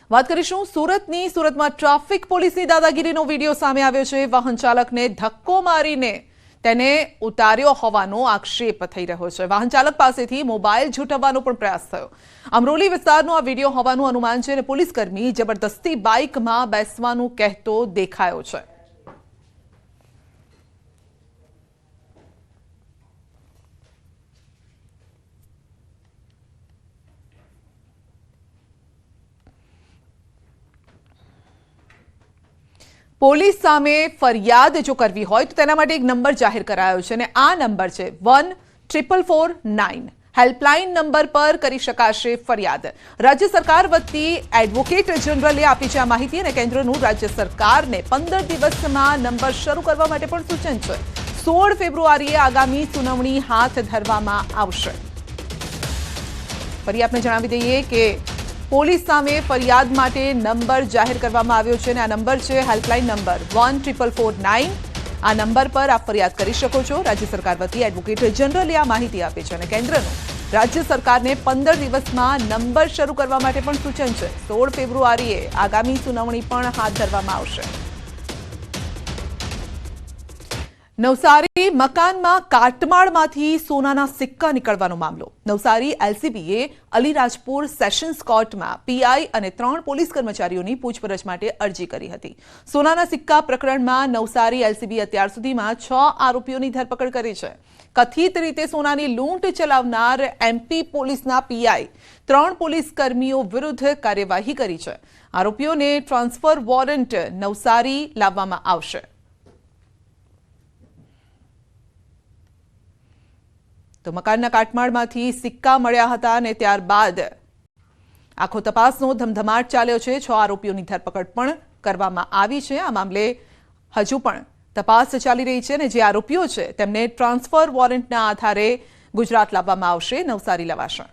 વાત કરીશું સુરતમાં ટ્રાફિક પોલીસની દાદાગીરીનો વિડીયો સામે આવ્યો છે। વાહન ચાલકને ધક્કો મારીને તેને ઉતાર્યો હોવાનો આક્ષેપ થઈ રહ્યો છે। વાહન ચાલક પાસેથી મોબાઈલ ઝૂંટવવાનો પણ પ્રયાસ થયો। અમરોલી વિસ્તારનો આ વિડીયો હોવાનું અનુમાન છે અને પોલીસકર્મી જબરદસ્તી બાઇકમાં બેસવાનું કહેતો દેખાયો છે। પોલીસ સામે ફરિયાદ જો કરવી હોય તો તેના માટે એક નંબર જાહેર કરાયો છે અને આ નંબર છે 1449। હેલ્પલાઇન નંબર પર કરી શકાશે ફરિયાદ। રાજ્ય સરકાર વતી એડવોકેટ જનરલે આપી છે આ માહિતી અને કેન્દ્રનું રાજ્ય સરકારને 15 દિવસમાં નંબર શરૂ કરવા માટે પણ સૂચન છે। 16 ફેબ્રુઆરીએ આગામી સુનાવણી હાથ ધરવામાં આવશે। ફરી આપને જણાવી દઈએ કે પોલીસ સામે ફરિયાદ માટે નંબર જાહેર કરવામાં આવ્યો છે અને આ નંબર છે હેલ્પલાઇન નંબર 1449। આ નંબર પર આપ ફરિયાદ કરી શકો છો। રાજ્ય સરકાર વતી એડવોકેટ જનરલે આ માહિતી આપી છે અને કેન્દ્રનું રાજ્ય સરકારને 15 દિવસમાં નંબર શરૂ કરવા માટે પણ સૂચન છે। 16 ફેબ્રુઆરીએ આગામી સુનાવણી પણ હાથ ધરવામાં આવશે। નવસારી મકાનમાં કાટમાળમાંથી સોનાના સિક્કા નીકળવાનો મામલો। નવસારી એલસીબીએ અલીરાજપુર સેશન્સ કોર્ટમાં પીઆઈ અને 3 પોલીસ કર્મચારીઓની પૂછપરછ માટે અરજી કરી હતી। સોનાના સિક્કા પ્રકરણમાં નવસારી એલસીબી અત્યાર સુધીમાં 6 આરોપીઓની ધરપકડ કરી છે। કથિત રીતે સોનાની લૂંટ ચલાવનાર એમપી પોલીસના પીઆઈ 3 પોલીસ કર્મીઓ વિરુદ્ધ કાર્યવાહી કરી છે। આરોપીઓને ટ્રાન્સફર વોરંટ નવસારી લાવવામાં આવશે। તો મકાનના કાટમાળમાંથી સિક્કા મળ્યા હતા અને ત્યારબાદ આખો તપાસનો ધમધમાટ ચાલ્યો છે। 6 આરોપીઓની ધરપકડ પણ કરવામાં આવી છે। આ મામલે હજુ પણ તપાસ ચાલી રહી છે અને જે આરોપીઓ છે તેમને ટ્રાન્સફર વોરંટના આધારે ગુજરાત લાવવામાં આવશે, નવસારી લવાશે।